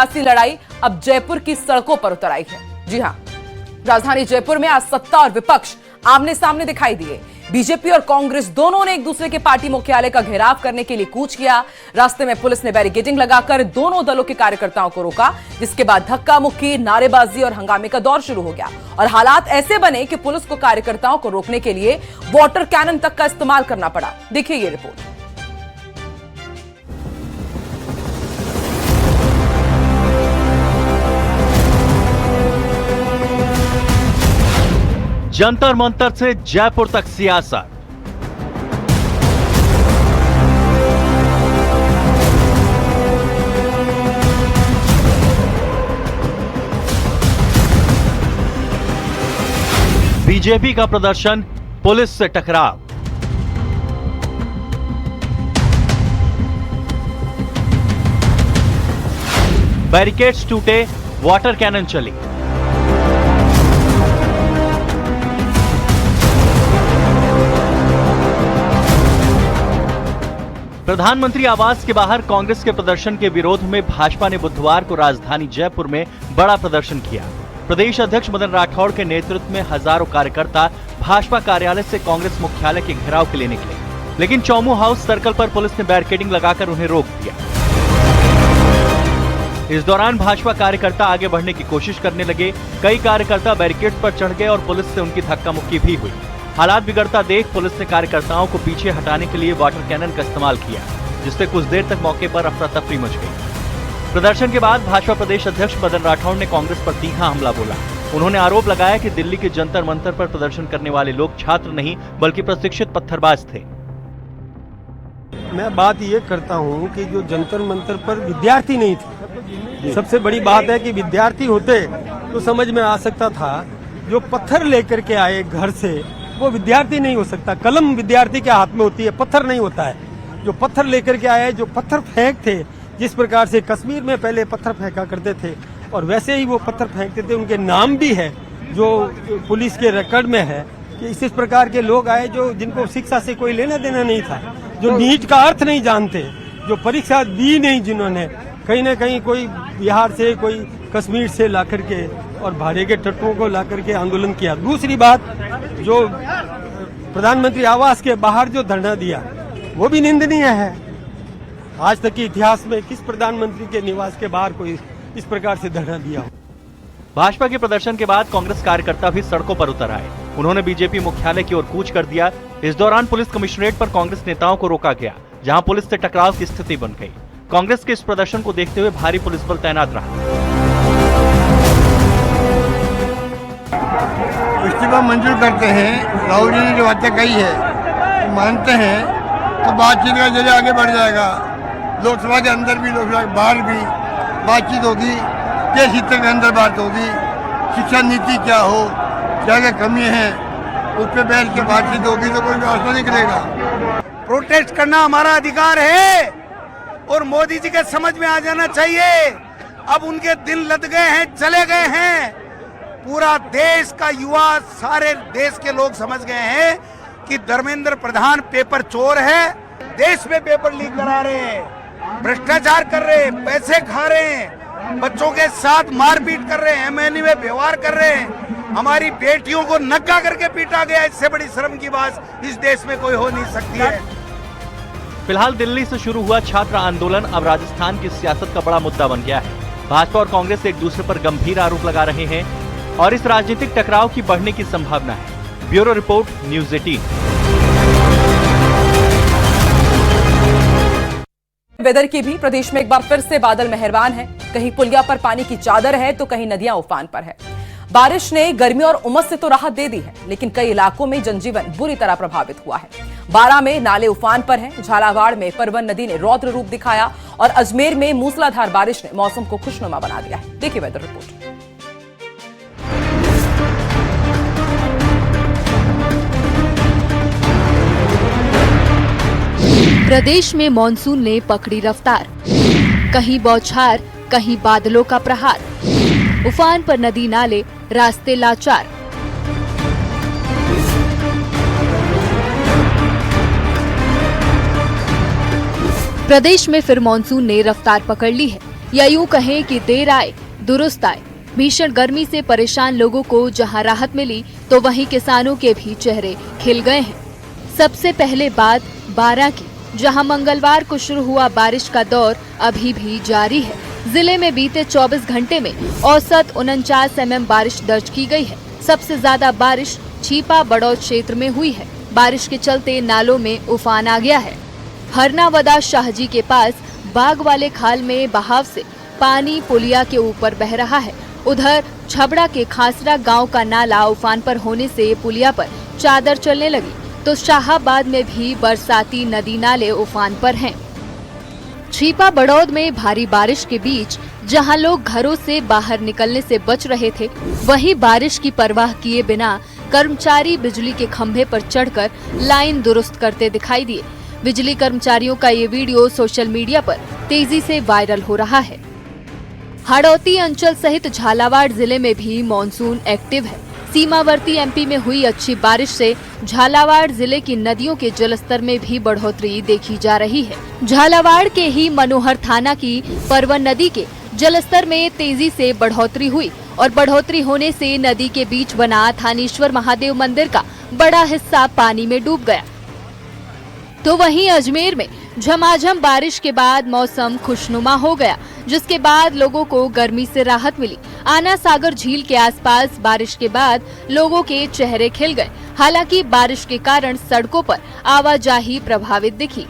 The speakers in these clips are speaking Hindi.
सियासी लड़ाई अब जयपुर की सड़कों पर उतर आई है। जी हां, राजधानी जयपुर में आज सत्ता और विपक्ष आमने सामने दिखाई दिए। बीजेपी और कांग्रेस दोनों ने एक दूसरे के पार्टी मुख्यालय का घेराव करने के लिए कूच किया। रास्ते में पुलिस ने बैरिकेडिंग लगाकर दोनों दलों के कार्यकर्ताओं को रोका, जिसके बाद धक्का मुक्की, नारेबाजी और हंगामे का दौर शुरू हो गया और हालात ऐसे बने कि पुलिस को कार्यकर्ताओं को रोकने के लिए वाटर कैनन तक का इस्तेमाल करना पड़ा। देखिए ये रिपोर्ट। जंतर मंतर से जयपुर तक सियासत। बीजेपी का प्रदर्शन, पुलिस से टकराव। बैरिकेड्स टूटे, वाटर कैनन चली। प्रधानमंत्री आवास के बाहर कांग्रेस के प्रदर्शन के विरोध में भाजपा ने बुधवार को राजधानी जयपुर में बड़ा प्रदर्शन किया। प्रदेश अध्यक्ष मदन राठौड़ के नेतृत्व में हजारों कार्यकर्ता भाजपा कार्यालय से कांग्रेस मुख्यालय के घेराव के लिए निकले, लेकिन चौमू हाउस सर्कल पर पुलिस ने बैरिकेडिंग लगाकर उन्हें रोक दिया। इस दौरान भाजपा कार्यकर्ता आगे बढ़ने की कोशिश करने लगे। कई कार्यकर्ता बैरिकेड पर चढ़ गए और पुलिस से उनकी धक्का मुक्की भी हुई। हालात बिगड़ता देख पुलिस ने कार्यकर्ताओं को पीछे हटाने के लिए वाटर कैनन का इस्तेमाल किया, जिससे कुछ देर तक मौके पर अफरा तफरी मच गई। प्रदर्शन के बाद भाजपा प्रदेश अध्यक्ष मदन राठौड़ ने कांग्रेस पर तीखा हमला बोला। उन्होंने आरोप लगाया कि दिल्ली के जंतर मंतर पर प्रदर्शन करने वाले लोग छात्र नहीं बल्कि प्रशिक्षित पत्थरबाज थे। मैं बात ये करता हूँ कि जो जंतर मंतर पर विद्यार्थी नहीं थे। सबसे बड़ी बात है कि विद्यार्थी होते तो समझ में आ सकता था। जो पत्थर लेकर के आए घर से, वो विद्यार्थी नहीं हो सकता। कलम विद्यार्थी के हाथ में होती है, पत्थर नहीं होता है। जो पत्थर लेकर के आए, जो पत्थर फेंक थे, जिस प्रकार से कश्मीर में पहले पत्थर फेंका करते थे और वैसे ही वो पत्थर फेंकते थे, उनके नाम भी है जो पुलिस के रिकॉर्ड में है कि इस प्रकार के लोग आए जो जिनको शिक्षा से कोई लेना देना नहीं था, जो नीट का अर्थ नहीं जानते, जो परीक्षा दी नहीं, जिन्होंने कहीं ना कहीं कोई बिहार से, कोई कश्मीर से ला करके और भाड़े के टट्टुओं को ला करके आंदोलन किया। दूसरी बात, जो प्रधानमंत्री आवास के बाहर जो धरना दिया, वो भी निंदनीय है। आज तक के इतिहास में किस प्रधानमंत्री के निवास के बाहर कोई इस प्रकार से धरना दिया हो। भाजपा के प्रदर्शन के बाद कांग्रेस कार्यकर्ता भी सड़कों पर उतर आए। उन्होंने बीजेपी मुख्यालय की ओर कूच कर दिया। इस दौरान पुलिस कमिश्नरेट पर कांग्रेस नेताओं को रोका गया, जहां पुलिस से टकराव की स्थिति बन गई। कांग्रेस के इस प्रदर्शन को देखते हुए भारी पुलिस बल तैनात रहा। इस्तीफा मंजूर करते हैं, राहुल जी ने जो बातें कही है तो मानते हैं, तो बातचीत का जरिए आगे बढ़ जाएगा। लोकसभा के अंदर भी, लोकसभा के बाहर भी बातचीत होगी। देश हित के अंदर बात होगी। शिक्षा नीति क्या हो, क्या क्या कमी है, उस पर बैठ के बातचीत होगी तो कोई व्यवस्था नहीं करेगा। प्रोटेस्ट करना हमारा अधिकार है और मोदी जी के समझ में आ जाना चाहिए। अब उनके दिन लद गए हैं, चले गए हैं। पूरा देश का युवा, सारे देश के लोग समझ गए हैं कि धर्मेंद्र प्रधान पेपर चोर है। देश में पेपर लीक करा रहे हैं, भ्रष्टाचार कर रहे हैं, पैसे खा रहे हैं, बच्चों के साथ मारपीट कर रहे हैं, एमएनयू में व्यवहार कर रहे हैं। हमारी बेटियों को नंगा करके पीटा गया। इससे बड़ी शर्म की बात इस देश में कोई हो नहीं सकती है। फिलहाल दिल्ली से शुरू हुआ छात्र आंदोलन अब राजस्थान की सियासत का बड़ा मुद्दा बन गया है। भाजपा और कांग्रेस एक दूसरे पर गंभीर आरोप लगा रहे हैं और इस राजनीतिक टकराव की बढ़ने की संभावना है। Bureau report, news 18। वेदर की भी प्रदेश में एक बार फिर से बादल मेहरबान है। कहीं पुलिया पर पानी की चादर है तो कहीं नदियां उफान पर है। बारिश ने गर्मी और उमस से तो राहत दे दी है, लेकिन कई इलाकों में जनजीवन बुरी तरह प्रभावित हुआ है। बारां में नाले उफान पर हैं, झालावाड़ में परवन नदी ने रौद्र रूप दिखाया और अजमेर में मूसलाधार बारिश ने मौसम को खुशनुमा बना दिया है। देखिए वेदर रिपोर्ट। प्रदेश में मॉनसून ने पकड़ी रफ्तार। कहीं बौछार, कहीं बादलों का प्रहार। उफान पर नदी नाले, रास्ते लाचार। प्रदेश में फिर मॉनसून ने रफ्तार पकड़ ली है। या यूं कहें कि देर आए दुरुस्त आए। भीषण गर्मी से परेशान लोगों को जहां राहत मिली तो वहीं किसानों के भी चेहरे खिल गए हैं। सबसे पहले बात बारां की, जहां मंगलवार को शुरू हुआ बारिश का दौर अभी भी जारी है। जिले में बीते 24 घंटे में औसत 49 mm बारिश दर्ज की गई है। सबसे ज्यादा बारिश छीपा बड़ौद क्षेत्र में हुई है। बारिश के चलते नालों में उफान आ गया है। हरनावदा शाहजी के पास बाग वाले खाल में बहाव से पानी पुलिया के ऊपर बह रहा है। उधर छबड़ा के खासरा गांव का नाला उफान पर होने से पुलिया पर चादर चलने लगी, तो शाहाबाद में भी बरसाती नदी नाले उफान पर हैं। छीपा बड़ौद में भारी बारिश के बीच जहां लोग घरों से बाहर निकलने से बच रहे थे, वहीं बारिश की परवाह किए बिना कर्मचारी बिजली के खंभे पर चढ़कर लाइन दुरुस्त करते दिखाई दिए। बिजली कर्मचारियों का ये वीडियो सोशल मीडिया पर तेजी से वायरल हो रहा है। हाड़ौती अंचल सहित झालावाड़ जिले में भी मॉनसून एक्टिव है। सीमावर्ती एमपी में हुई अच्छी बारिश से झालावाड़ जिले की नदियों के जलस्तर में भी बढ़ोतरी देखी जा रही है। झालावाड़ के ही मनोहर थाना की परवन नदी के जलस्तर में तेजी से बढ़ोतरी हुई और बढ़ोतरी होने से नदी के बीच बना थानेश्वर महादेव मंदिर का बड़ा हिस्सा पानी में डूब गया। तो वहीं अजमेर में झमाझम बारिश के बाद मौसम खुशनुमा हो गया, जिसके बाद लोगों को गर्मी से राहत मिली। आना सागर झील के आसपास बारिश के बाद लोगों के चेहरे खिल गए। हालांकि बारिश के कारण सड़कों पर आवाजाही प्रभावित दिखी।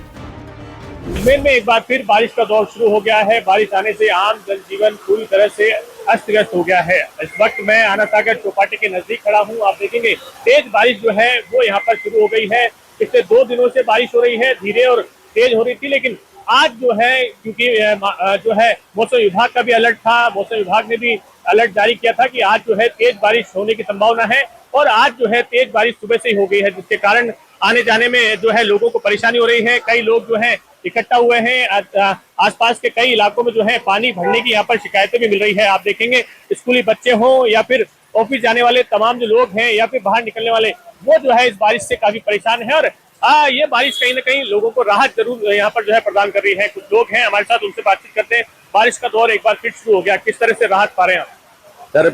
अजमेर में एक बार फिर बारिश का दौर शुरू हो गया है। बारिश आने से आम जनजीवन पूरी तरह से अस्त व्यस्त हो गया है। इस वक्त मैं आना सागर चौपाटी के नजदीक खड़ा हूँ। आप देखेंगे तेज बारिश जो है वो यहाँ पर शुरू हो गई है। पिछले 2 दिनों से बारिश हो रही है, धीरे और तेज हो रही थी, लेकिन आज जो है क्योंकि जो है मौसम विभाग का भी अलर्ट था, मौसम विभाग ने भी अलर्ट जारी किया था कि आज जो है तेज बारिश होने की संभावना है और आज जो है तेज बारिश सुबह से ही हो गई है, जिसके कारण आने जाने में जो है लोगों को परेशानी हो रही है। कई लोग जो है इकट्ठा हुए हैं। आसपास के कई इलाकों में जो है पानी भरने की यहाँ पर शिकायतें भी मिल रही है। आप देखेंगे स्कूली बच्चे हों या फिर ऑफिस जाने वाले तमाम जो लोग हैं या फिर बाहर निकलने वाले, वो जो है इस बारिश से काफी परेशान है। और ये बारिश कहीं ना कहीं लोगों को राहत जरूर यहाँ पर जो है प्रदान कर रही है। कुछ लोग हैं हमारे साथ, उनसे बातचीत करते हैं। बारिश का दौर एक बार फिर शुरू हो गया, किस तरह से राहत पा रहे हैं आप? सर,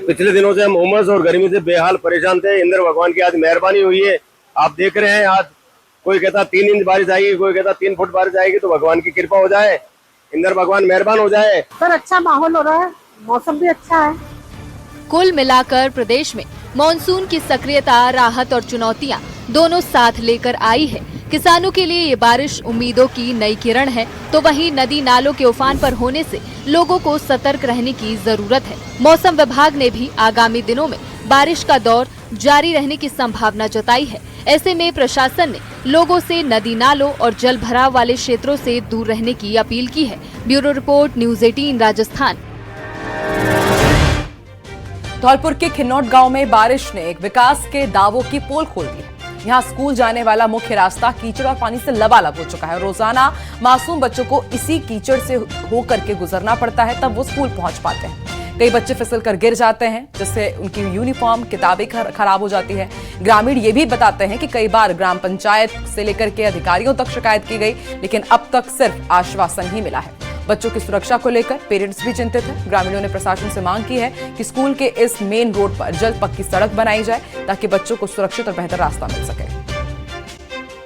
पिछले दिनों से हम उमस और गर्मी से बेहाल परेशान थे। इंद्र भगवान की आज मेहरबानी हुई है। आप देख रहे हैं, आज कोई कहता 3 इंच बारिश आएगी, कोई कहता 3 फुट बारिश आएगी। तो भगवान की कृपा हो जाए, इंद्र भगवान मेहरबान हो जाए। सर, अच्छा माहौल हो रहा है, मौसम भी अच्छा है। कुल मिलाकर प्रदेश में मॉनसून की सक्रियता, राहत और चुनौतियां दोनों साथ लेकर आई है। किसानों के लिए ये बारिश उम्मीदों की नई किरण है, तो वहीं नदी नालों के उफान पर होने से लोगों को सतर्क रहने की जरूरत है। मौसम विभाग ने भी आगामी दिनों में बारिश का दौर जारी रहने की संभावना जताई है। ऐसे में प्रशासन ने लोगों से नदी नालों और जल भराव वाले क्षेत्रों से दूर रहने की अपील की है। Bureau report, news 18 Rajasthan. Dholpur के खिन्नौट गांव में बारिश ने एक विकास के दावों की पोल खोल दी है। यहाँ स्कूल जाने वाला मुख्य रास्ता कीचड़ और पानी से लबालब हो चुका है। रोजाना मासूम बच्चों को इसी कीचड़ से होकर के गुजरना पड़ता है, तब वो स्कूल पहुंच पाते हैं। कई बच्चे फिसल कर गिर जाते हैं, जिससे उनकी यूनिफॉर्म, किताबें खराब हो जाती है। ग्रामीण ये भी बताते हैं कि कई बार ग्राम पंचायत से लेकर के अधिकारियों तक शिकायत की गई, लेकिन अब तक सिर्फ आश्वासन ही मिला है। बच्चों की सुरक्षा को लेकर पेरेंट्स भी चिंतित हैं। ग्रामीणों ने प्रशासन से मांग की है कि स्कूल के इस मेन रोड पर जल्द पक्की सड़क बनाई जाए, ताकि बच्चों को सुरक्षित और बेहतर रास्ता मिल सके।